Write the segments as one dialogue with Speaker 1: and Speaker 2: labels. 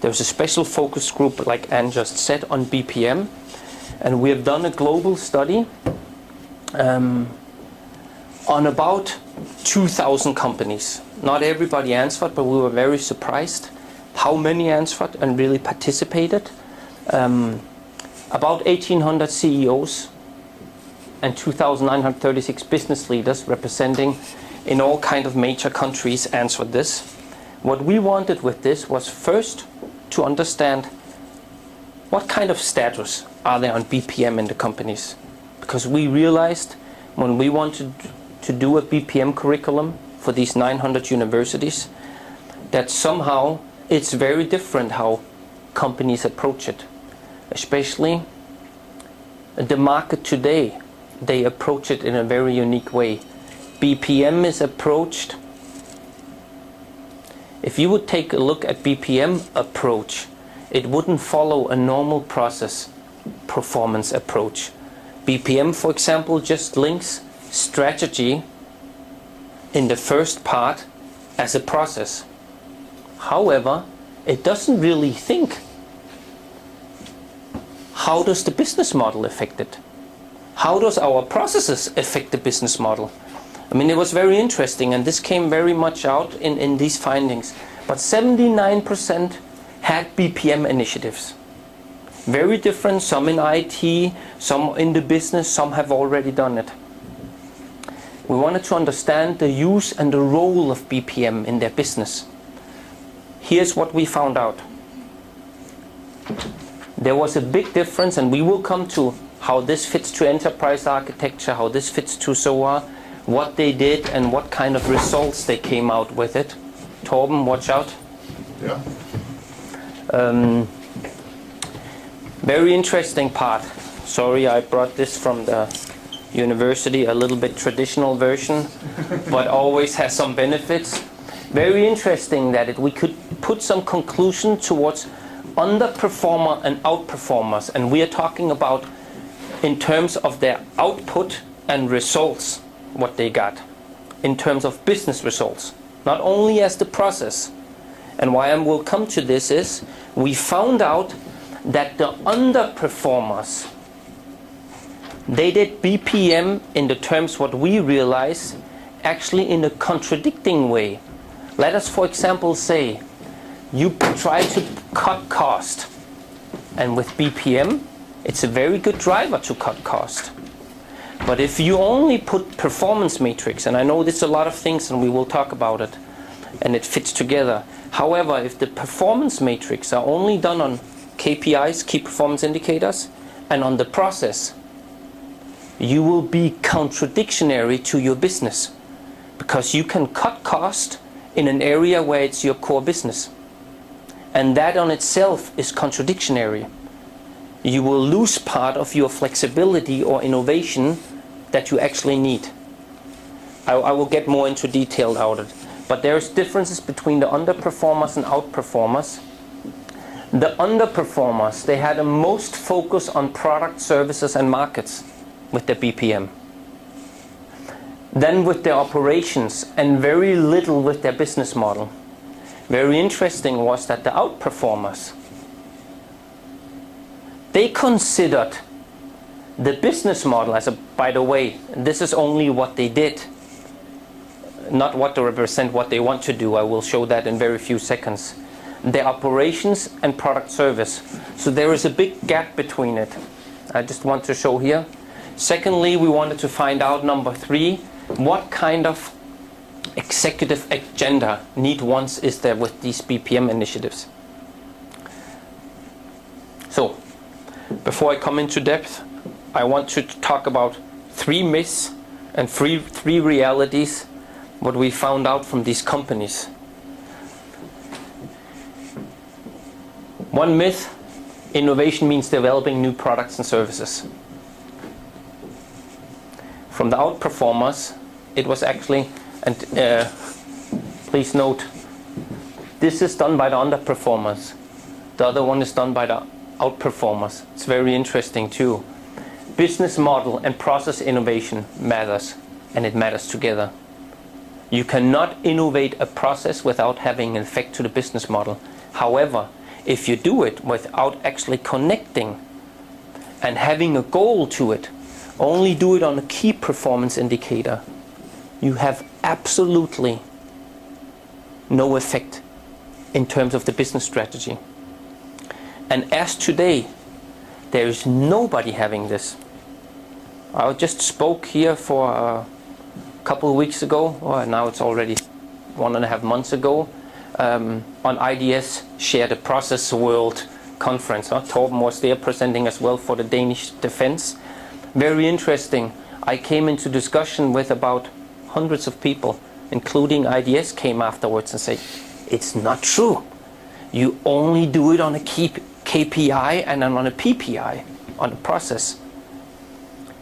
Speaker 1: There's a special focus group, like Anne just said, on BPM, and we have done a global study on about 2,000 companies. Not everybody answered, but we were very surprised how many answered and really participated. About 1,800 CEOs and 2,936 business leaders representing in all kind of major countries answered this. What we wanted with this was first to understand what kind of status are there on BPM in the companies. Because we realized when we wanted to do a BPM curriculum for these 900 universities, that somehow it's very different how companies approach it. Especially the market today, they approach it in a very unique way. BPM is approached. If you would take a look at BPM approach, it wouldn't follow a normal process performance approach. BPM, for example, just links strategy in the first part as a process. However, it doesn't really think how does the business model affect it? How does our processes affect the business model? I mean, it was very interesting, and this came very much out in these findings. But 79% had BPM initiatives. Very different, some in IT, some in the business, some have already done it. We wanted to understand the use and the role of BPM in their business. Here's what we found out. There was a big difference, and we will come to how this fits to enterprise architecture, how this fits to SOA, what they did and what kind of results they came out with it. Torben, watch out.
Speaker 2: Yeah.
Speaker 1: Very interesting part. Sorry, I brought this from the university, a little bit traditional version, but always has some benefits. Very interesting that we could put some conclusion towards underperformer and outperformers, and we are talking about in terms of their output and results, what they got in terms of business results, not only as the process. And why I will come to this is we found out that the underperformers, they did BPM in the terms what we realize actually in a contradicting way. Let us, for example, say you try to cut cost, and with BPM it's a very good driver to cut cost. But if you only put performance matrix, and I know there's a lot of things and we will talk about it, and it fits together. However, if the performance matrix are only done on KPIs, key performance indicators, and on the process, you will be contradictory to your business, because you can cut cost in an area where it's your core business. And that on itself is contradictory. You will lose part of your flexibility or innovation that you actually need. I will get more into detail out of it. But there's differences between the underperformers and outperformers. The underperformers, they had the most focus on product, services and markets with the BPM. Then with their operations, and very little with their business model. Very interesting was that the outperformers, they considered the business model as a, by the way, this is only what they did, not what to represent what they want to do. I will show that in very few seconds. Their operations and product service. So there is a big gap between it. I just want to show here. Secondly, we wanted to find out, number 3, what kind of executive agenda need once is there with these BPM initiatives. So, before I come into depth, I want to talk about 3 myths and three realities, what we found out from these companies. One myth, innovation means developing new products and services. From the outperformers, it was actually, and please note, this is done by the underperformers. The other one is done by the outperformers. It's very interesting too. Business model and process innovation matters, and it matters together. You cannot innovate a process without having an effect to the business model. However, if you do it without actually connecting and having a goal to it, only do it on a key performance indicator, you have absolutely no effect in terms of the business strategy. And as today, there is nobody having this. I just spoke here for a couple of weeks ago, or now it's already 1.5 months ago, on IDS Shared Process World Conference. Torben was there presenting as well for the Danish Defense. Very interesting. I came into discussion with about hundreds of people, including IDS came afterwards and said, it's not true. You only do it on a KPI and on a PPI, on a process.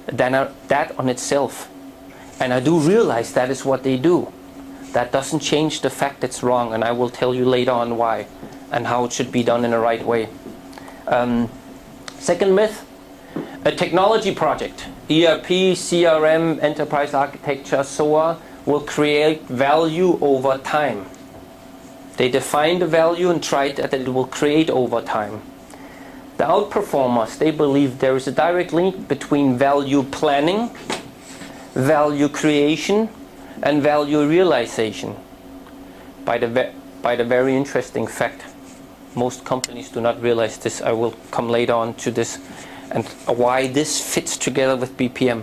Speaker 1: That on itself. And I do realize that is what they do. That doesn't change the fact it's wrong, and I will tell you later on why and how it should be done in the right way. Second myth, a technology project, ERP, CRM, enterprise architecture, SOA, will create value over time. They define the value and try that it will create over time. The outperformers, they believe there is a direct link between value planning, value creation, and value realization. By the very interesting fact, most companies do not realize this. I will come later on to this and why this fits together with BPM.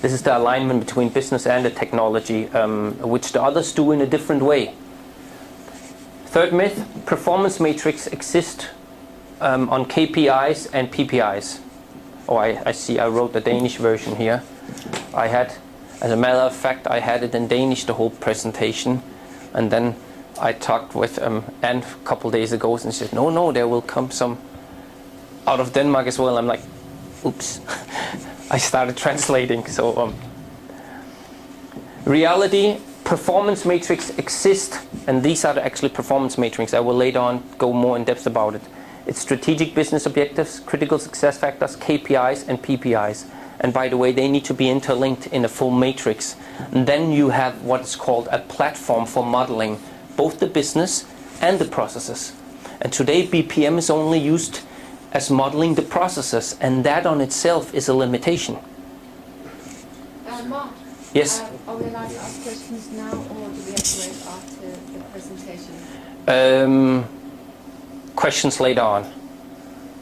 Speaker 1: This is the alignment between business and the technology, which the others do in a different way. Third myth, performance matrix exist on KPIs and PPIs. Oh, I see I wrote the Danish version here. As a matter of fact, I had it in Danish the whole presentation, and then I talked with Anne a couple days ago and she said, no, there will come some out of Denmark as well. I'm like, oops. I started translating. So reality, performance matrix exist, and these are the actually performance matrix. I will later on go more in depth about it. It's strategic business objectives, critical success factors, KPIs and PPIs. And by the way, they need to be interlinked in a full matrix. And then you have what's called a platform for modeling both the business and the processes. And today BPM is only used as modeling the processes, and that on itself is a limitation.
Speaker 2: Mark,
Speaker 1: yes?
Speaker 2: Are we allowed to ask questions now, or do we have to wait after the presentation?
Speaker 1: Questions later on,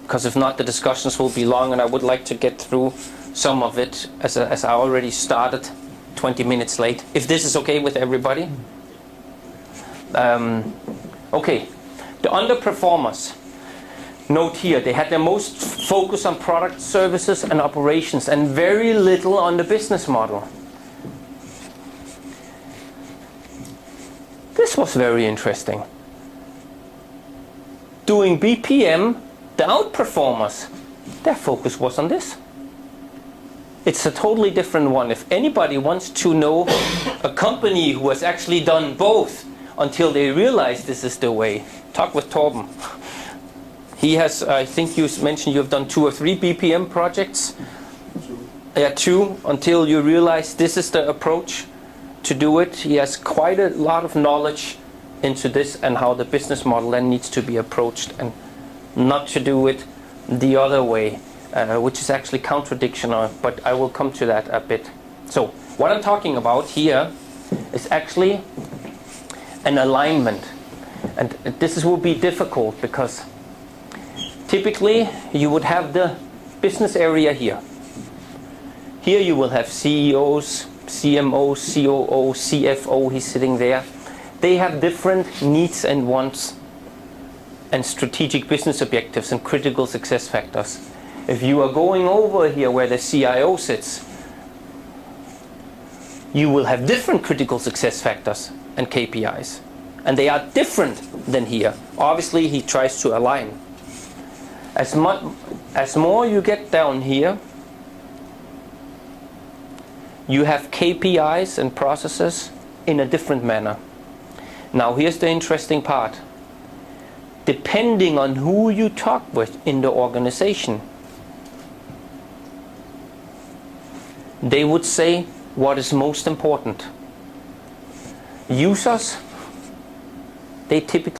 Speaker 1: because if not, the discussions will be long, and I would like to get through some of it as I already started 20 minutes late. If this is okay with everybody. Okay, the underperformers. Note here, they had their most focus on product, services and operations, and very little on the business model. This was very interesting. Doing BPM, the outperformers, their focus was on this. It's a totally different one. If anybody wants to know a company who has actually done both until they realize this is the way, talk with Torben. He has, I think you mentioned you've done 2 or 3 BPM projects. Yeah, 2, until you realize this is the approach to do it. He has quite a lot of knowledge into this and how the business model then needs to be approached, and not to do it the other way, which is actually contradictional, but I will come to that a bit. So what I'm talking about here is actually an alignment, and this will be difficult because typically you would have the business area here. Here you will have CEOs, CMOs, COO, CFO, he's sitting there. They have different needs and wants and strategic business objectives and critical success factors. If you are going over here where the CIO sits, you will have different critical success factors and KPIs. And they are different than here. Obviously he tries to align. As more you get down here, you have KPIs and processes in a different manner. Now here's the interesting part. Depending on who you talk with in the organization, they would say what is most important. Users they typically